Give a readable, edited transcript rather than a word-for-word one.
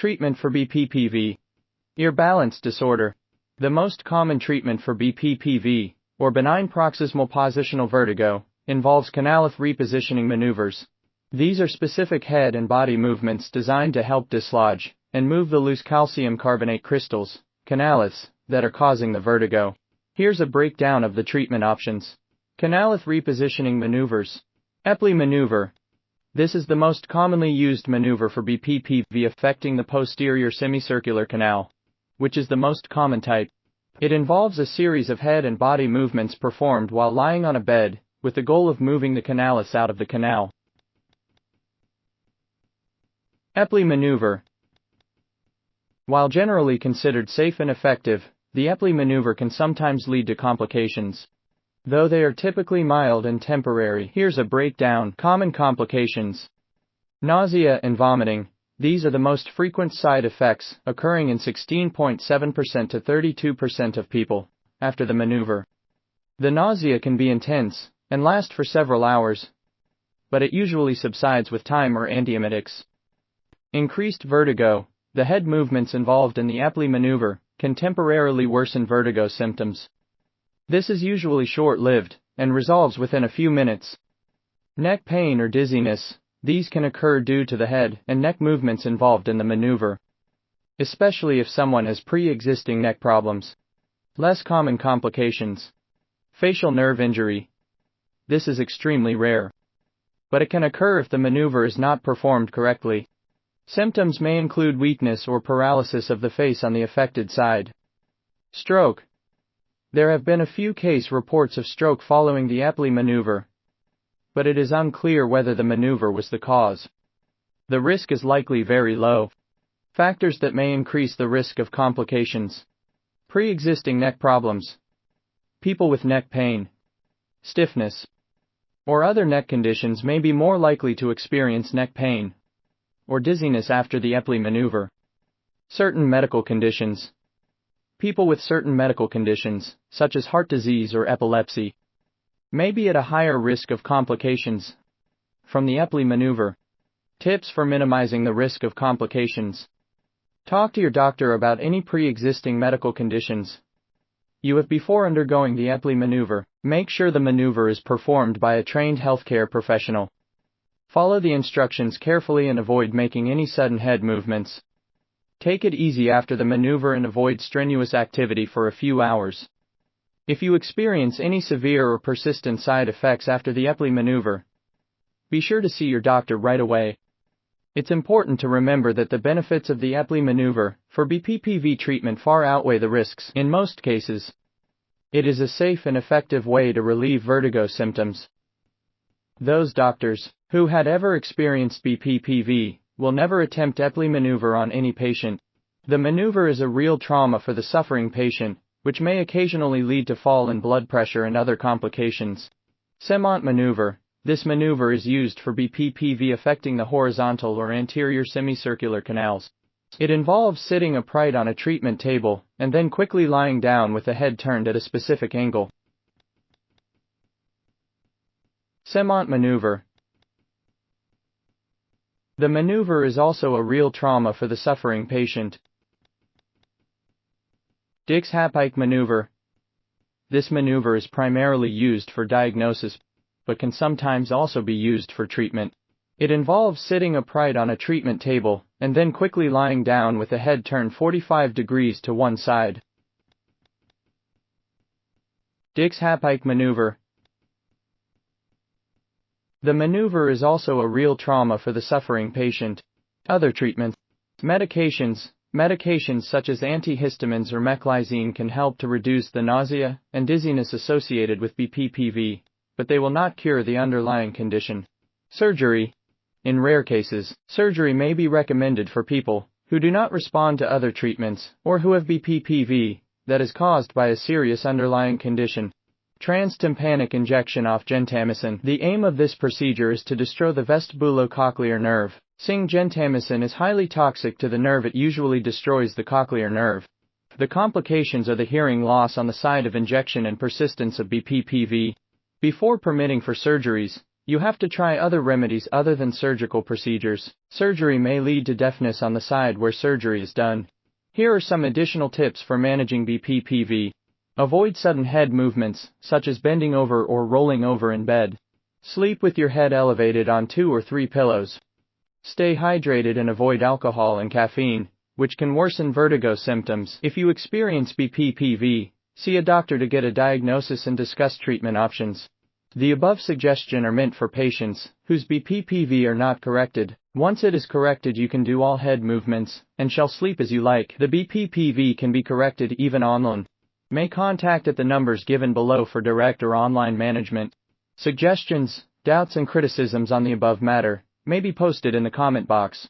Treatment for BPPV. Ear balance disorder. The most common treatment for BPPV, or benign paroxysmal positional vertigo, involves canalith repositioning maneuvers. These are specific head and body movements designed to help dislodge and move the loose calcium carbonate crystals, canaliths, that are causing the vertigo. Here's a breakdown of the treatment options. Canalith repositioning maneuvers. Epley maneuver. This is the most commonly used maneuver for BPPV affecting the posterior semicircular canal, which is the most common type. It involves a series of head and body movements performed while lying on a bed, with the goal of moving the canaliths out of the canal. Epley maneuver. While generally considered safe and effective, the Epley maneuver can sometimes lead to complications. Though they are typically mild and temporary, here's a breakdown. Common complications. Nausea and vomiting. These are the most frequent side effects, occurring in 16.7% to 32% of people after the maneuver. The nausea can be intense and last for several hours, but it usually subsides with time or antiemetics. Increased vertigo. The head movements involved in the Epley maneuver can temporarily worsen vertigo symptoms. This is usually short-lived and resolves within a few minutes. Neck pain or dizziness. These can occur due to the head and neck movements involved in the maneuver, especially if someone has pre-existing neck problems. Less common complications. Facial nerve injury. This is extremely rare, but it can occur if the maneuver is not performed correctly. Symptoms may include weakness or paralysis of the face on the affected side. Stroke. There have been a few case reports of stroke following the Epley maneuver, but it is unclear whether the maneuver was the cause. The risk is likely very low. Factors that may increase the risk of complications. Pre-existing neck problems. People with neck pain, stiffness, or other neck conditions may be more likely to experience neck pain or dizziness after the Epley maneuver. Certain medical conditions. People with certain medical conditions, such as heart disease or epilepsy, may be at a higher risk of complications from the Epley maneuver. Tips for minimizing the risk of complications. Talk to your doctor about any pre-existing medical conditions you have before undergoing the Epley maneuver. Make sure the maneuver is performed by a trained healthcare professional. Follow the instructions carefully and avoid making any sudden head movements. Take it easy after the maneuver and avoid strenuous activity for a few hours. If you experience any severe or persistent side effects after the Epley maneuver, be sure to see your doctor right away. It's important to remember that the benefits of the Epley maneuver for BPPV treatment far outweigh the risks. In most cases, it is a safe and effective way to relieve vertigo symptoms. Those doctors who had ever experienced BPPV will never attempt Epley maneuver on any patient. The maneuver is a real trauma for the suffering patient, which may occasionally lead to fall in blood pressure and other complications. Semont maneuver. This maneuver is used for BPPV affecting the horizontal or anterior semicircular canals. It involves sitting upright on a treatment table and then quickly lying down with the head turned at a specific angle. Semont maneuver. The maneuver is also a real trauma for the suffering patient. Dix-Hallpike maneuver. This maneuver is primarily used for diagnosis, but can sometimes also be used for treatment. It involves sitting upright on a treatment table and then quickly lying down with the head turned 45 degrees to one side. Dix-Hallpike maneuver. The maneuver is also a real trauma for the suffering patient. Other treatments. Medications. Medications such as antihistamines or meclizine can help to reduce the nausea and dizziness associated with BPPV, but they will not cure the underlying condition. Surgery. In rare cases, surgery may be recommended for people who do not respond to other treatments or who have BPPV that is caused by a serious underlying condition. Transtympanic injection of gentamicin. The aim of this procedure is to destroy the vestibulocochlear nerve. Since gentamicin is highly toxic to the nerve, it usually destroys the cochlear nerve. The complications are the hearing loss on the side of injection and persistence of BPPV. Before permitting for surgeries, You have to try other remedies other than surgical procedures. Surgery may lead to deafness on the side where surgery is done. Here are some additional tips for managing BPPV. Avoid sudden head movements, such as bending over or rolling over in bed. Sleep with your head elevated on 2 or 3 pillows. Stay hydrated and avoid alcohol and caffeine, which can worsen vertigo symptoms. If you experience BPPV, see a doctor to get a diagnosis and discuss treatment options. The above suggestions are meant for patients whose BPPV are not corrected. Once it is corrected, you can do all head movements and shall sleep as you like. The BPPV can be corrected even online. May contact at the numbers given below for direct or online management. Suggestions, doubts and criticisms on the above matter may be posted in the comment box.